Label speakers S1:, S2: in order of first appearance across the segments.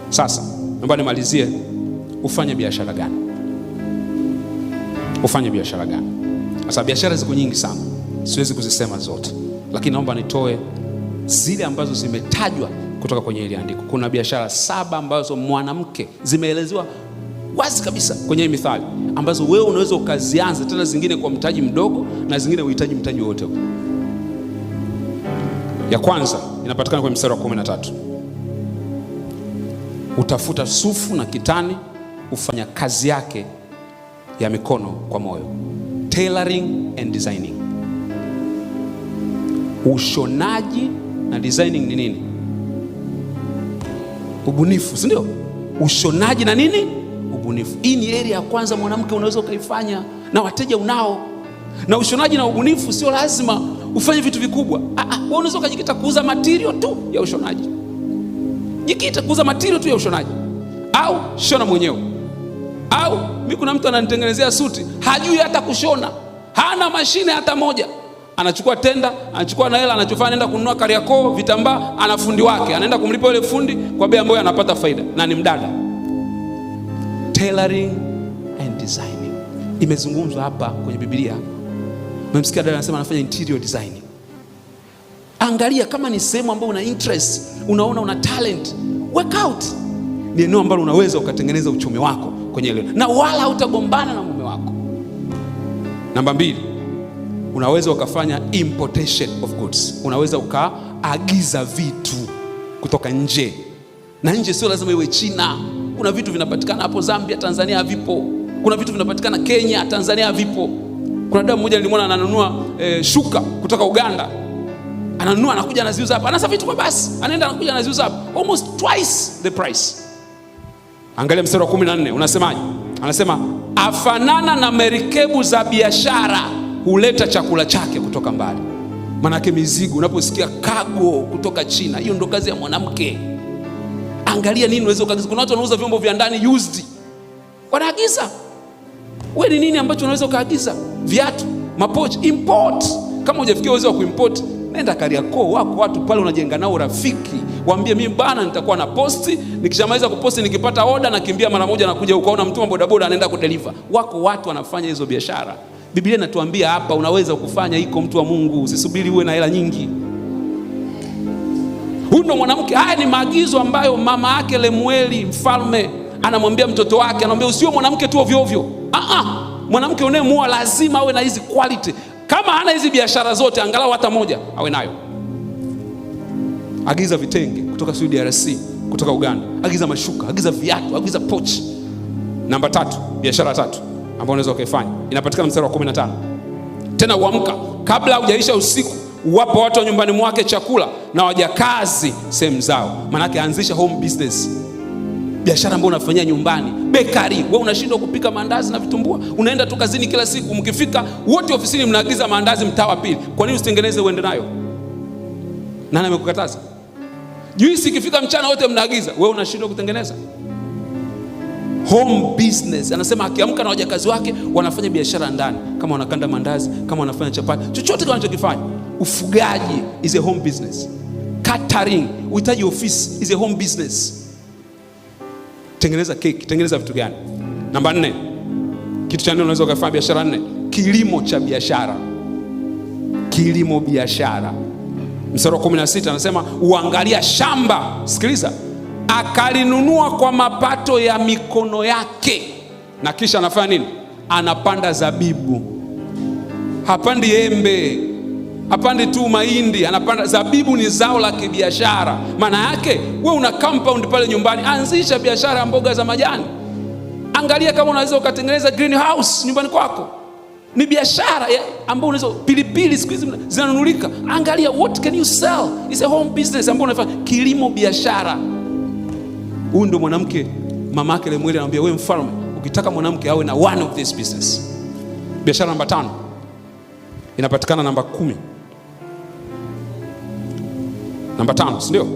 S1: Sasa naomba nimalizie, ufanye biashara gani? Ufanye biashara gani? Sasa biashara ziko nyingi sana, siwezi kuzisema zote, lakini naomba nitoe zile ambazo zimetajwa kutoka kwenye ile andiko. Kuna biashara 7 ambazo mwanamke zimeelezewa wazi kabisa kwenye hii mithali, ambazo wewe unaweza ukazianza, tena zingine kwa mtaji mdogo na zingine uhitaji mtaji wote. Ya kwanza inapatikana kwenye mstari wa 13. Utafuta sufu na kitani, ufanya kazi yake ya mikono kwa moyo. Tailoring and designing. Ushonaji na designing ni nini? Ubunifu, si ndio? Ushonaji na nini? Ubunifu. Hii ni area ya kwanza mwanamke unaweza ukaifanya, na wateja unao. Na ushonaji na ubunifu sio lazima ufanye vitu vikubwa. Wewe unaweza ukajikita kuuza material tu ya ushonaji. Jikita kuuza material tu ya ushonaji, au shona mwenyewe. Au mimi kuna mtu ananitengenezea suti, hajui hata kushona, hana mashine hata moja. Anachukua tenda, anachukua na hela, anachofanya anaenda kununua Kariakoo vitambaa, ana fundi wake, anaenda kumlipa yule fundi kwa bei ambayo anapata faida, na ni mdada. Tailoring and designing imezungumzwa hapa kwenye Biblia. Mmemsikia dada anasema anafanya interior designing. Angalia kama ni sehemu ambayo una interest, unaona una talent, work out. Ni eneo ambalo unaweza ukatengeneza uchumi wako kwenye ile, na wala hutagombana na mume wako. Namba 2, unaweza ukafanya importation of goods. Unaweza ukaagiza vitu kutoka nje, na nje sio lazima iwe China. Kuna vitu vinapatikana hapo Zambia, Tanzania havipo. Kuna vitu vinapatikana Kenya, Tanzania havipo. Kuna dada mmoja nilimwona ananunua shuka kutoka Uganda. Ananunua, anakuja anaziuza hapa. Anasa vitu kwa basi, anaenda anakuja anaziuza hapa, almost twice the price. Angalia mstari wa 14 unasemaje? Anasema afanana na merikebu za biashara, huleta chakula chake kutoka mbali. Manake mizigo, unaposikia cargo kutoka China, hiyo ndo kazi ya mwanamke. Angalia nini unaweza ukaagiza. Kuna watu wanauza vyombo vya ndani used, wanaagiza. Wewe ni nini ambacho unaweza ukaagiza? Viatu, mapochi, import. Kama hujafikia uwezo wa kuimport, nenda Kariakoo, wako watu pale unajenga nao rafiki. Waambie mimi bana nitakuwa na posti, nikishamaliza kuposti nikipata order nakimbia mara moja nakuja, ukaona mtuma bodaboda anaenda kudeliver. Wako watu wanafanya hizo biashara. Biblia inatuambia hapa unaweza kufanya hiko, mtu wa Mungu, usisubiri uwe na hela nyingi. Huyo mwanamke, haya ni maagizo ambayo mama yake Lemueli mfalme anamwambia mtoto wake, anamwambia usiwe mwanamke tu ovyo ovyo. Mwanamke unayemuoa lazima awe na hizi quality. Kama hana hizi biashara zote, angalau hata moja awe nayo. Agiza vitenge kutoka DRC, kutoka Uganda. Agiza mashuka, agiza viatu, agiza pochi. Namba 3, biashara 3 ambayo unaweza ukaifanya, inapatikana mstari wa 15. Tena uamka kabla hujaisha usiku, wapo watu wa nyumbani mwake chakula na wajakazi sehemu zao. Maana anzisha home business. Biashara ambayo unafanyia nyumbani, bakery. Wewe unashindwa kupika mandazi na vitumbua, unaenda tu kazini kila siku, mkifika wote ofisini mnaagiza mandazi mtaa wa pili. Kwa nini usitengeneze uende nayo? Nani amekukataza? Juisi ikifika mchana wote mnaagiza, wewe unashindwa kutengeneza home business. Anasema akiamka na wajakazi wake wanafanya biashara ndani, kama wanakanda mandazi, kama wanafanya chapati, chochote kama wanachokifanya. Ufugaji is a home business. Catering, uhitaji office is a home business. Tengeneza keki, tengeneza vitu gani? Namba 4, kitu cha nne unaweza kufanya biashara 4, kilimo cha biashara. Kilimo biashara. Mstari wa 16 anasema uangalia shamba, sikiliza, akalinunua kwa mapato ya mikono yake, na kisha anafanya nini? Anapanda zabibu. Hapandi embe, hapandi tu mahindi, anapanda zabibu. Ni zao la kibiashara. Maana yake wewe una compound pale nyumbani, anzisha biashara ya mboga za majani. Angalia kama unaweza ukatengeneza greenhouse nyumbani kwako. Ni biashara ambayo unaweza, pilipili siku hizi zinanunulika. Angalia what can you sell? It's a home business ambayo unafanya kilimo biashara. Huyu ndo mwanamke mama yake Lemueli anamwambia, wewe mfalme, ukitaka mwanamke awe na one of this business. Biashara namba 5 inapatikana namba 10. Namba 5, si ndio?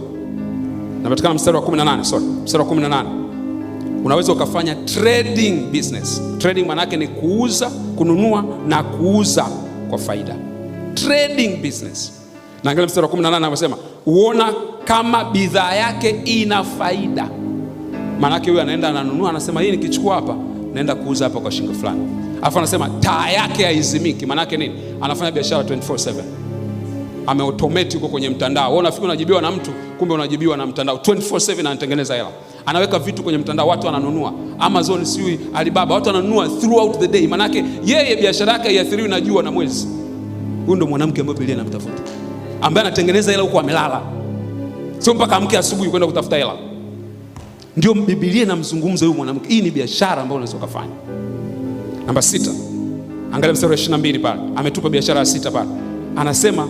S1: Inapatikana mstari wa 18, mstari wa 18. Unaweza ukafanya trading business. Trading maana yake ni kuuza, kununua na kuuza kwa faida. Trading business. Na angalia mstari wa 18 anasema, uona kama bidhaa yake ina faida. Maana yake huyu anaenda ananunua, anasema hii nikichukua hapa naenda kuuza hapa kwa shilingi fulani. Alafu anasema taa yake haizimiki. Maana yake nini? Anafanya biashara 24/7. Ameautomate huko kwenye mtandao. Wewe unafikiri unajibiwa na mtu, kumbe unajibiwa na mtandao. 24/7 anatengeneza hela. Anaweka vitu kwenye mtandao, watu wananunua. Amazon, siwi Alibaba, watu wananunua throughout the day. Maana yake yeye biashara yake haiathiriwi na jua na mwezi. Huyu ndo mwanamke ambaye Biblia inamtafuta, ambaye anatengeneza hela huko amelala, sio mpaka amke asubuhi kwenda kutafuta hela. Ndio Biblia inamzungumza huyu mwanamke. Hii ni biashara ambayo unaweza kufanya. Namba 6, angalia mstari wa 22 pale. Ametupa biashara ya 6 pale. Anasema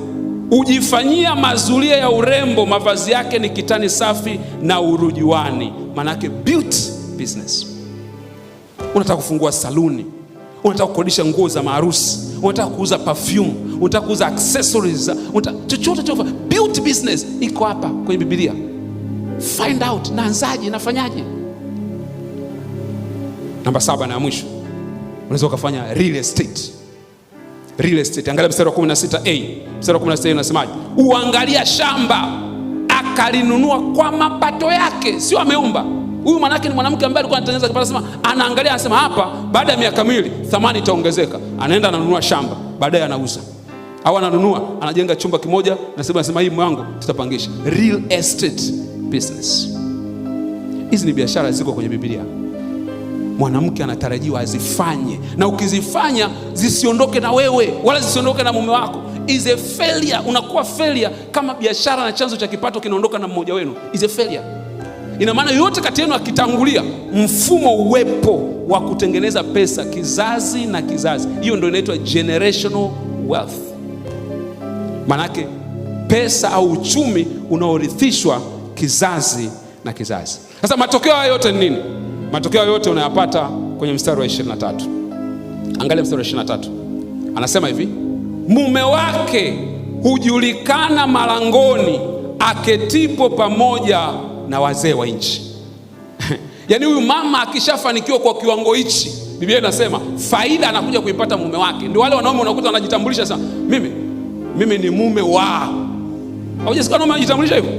S1: ujifanyia mazulia ya urembo, mavazi yake ni kitani safi na urujuani. Maana yake beauty business. Unataka kufungua saluni, unataka kukodisha nguo za maharusi, unataka kuuza perfume, unataka kuuza accessories, chochote beauty business iko hapa kwenye Biblia. Find out naanzaje, nafanyaje. Namba 7 na mwisho, unaweza kufanya real estate. Real estate. Angalia mstari wa 16a. Mstari wa 16 unasemaje? Uangalia shamba akalinunua kwa mapato yake, sio ameomba. Huyu manake ni mwanamke ambaye alikuwa anatengeneza kipato. Anasema anaangalia, anasema hapa baada ya miaka miwili thamani itaongezeka. Anaenda ananunua shamba, baadaye anauza. Au ananunua, anajenga chumba kimoja, anasema hii mwangu tutapangisha. Real estate business. Hizi ni biashara ziko kwenye Biblia. Mwanamke anatarajiwa azifanye, na ukizifanya zisiondoke na wewe wala zisiondoke na mume wako. Is a failure. Unakuwa failure kama biashara na chanzo cha kipato kinaondoka na mmoja wenu. Is a failure. Ina maana yote kati yenu akitangulia, mfumo uwepo wa kutengeneza pesa kizazi na kizazi. Hiyo ndio inaitwa generational wealth. Manake pesa au uchumi unaorithishwa kizazi na kizazi. Sasa matokeo haya yote ni nini? Matokeo yote unayapata kwenye mstari wa 23. Angalia mstari wa 23. Anasema hivi, mume wake hujulikana malangoni aketipo pamoja na wazee wa nchi. Yaani huyu mama akishafanikiwa kwa kiwango hichi, Biblia inasema faida anakuja kuipata mume wake. Ndio wale wanaume unakuta wanajitambulisha sana, mimi ni mume wa. Haujasikia wanaume wanajitambulisha hivyo?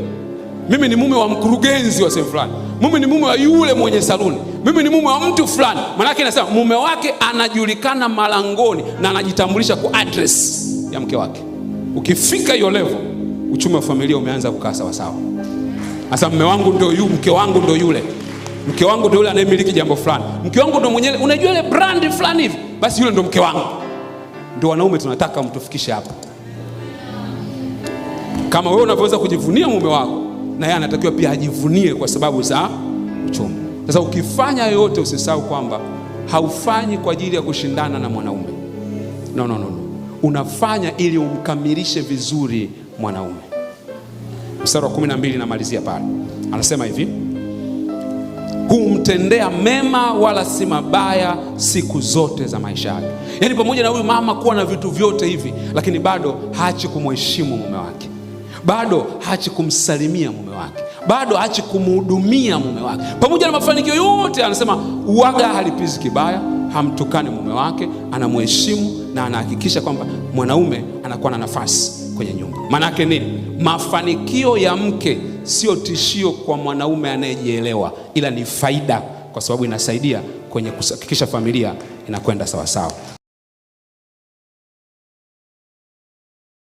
S1: Mimi ni mume wa mkurugenzi wa sehemu fulani. Mimi ni mume wa yule mwenye saluni. Mimi ni mume wa mtu fulani. Maana yake inasema mume wake anajulikana malangoni na anajitambulisha kwa address ya mke wake. Ukifika hiyo level, uchumi wa familia umeanza kukaa sawa sawa. Sasa mume wangu ndio yule, mke wangu ndio yule. Mke wangu ndio yule anayemiliki jambo fulani. Mke wangu ndio mwenyewe, unajua ile brand fulani hivi, basi yule ndio mke wangu. Ndio wanaume tunataka mtufikishe hapa. Kama wewe unavyoweza kujivunia mume wako, na yeye anatakiwa pia ajivunie kwa sababu za uchumi. Sasa ukifanya yote, usisahau kwamba haufanyi kwa ajili ya kushindana na mwanaume. No. Unafanya ili umkamilishe vizuri mwanaume. Mstari wa 12 namalizia pale. Anasema hivi, humtendea mema wala si mabaya siku zote za maisha yake. Yaani pamoja na huyu mama kuwa na vitu vyote hivi, lakini bado haachi kumheshimu mume wake. Bado haachi kumsalimia mume wake. Bado haachi kumhudumia mume wake. Pamoja na mafanikio yote, anasema uaga halipizi kibaya, hamtukani mume wake, anamheshimu na anahakikisha kwamba mwanaume anakuwa na nafasi kwenye nyumba. Maana yake nini? Mafanikio ya mke sio tishio kwa mwanaume anayejielewa, ila ni faida, kwa sababu inasaidia kwenye kuhakikisha familia inakwenda sawa sawa.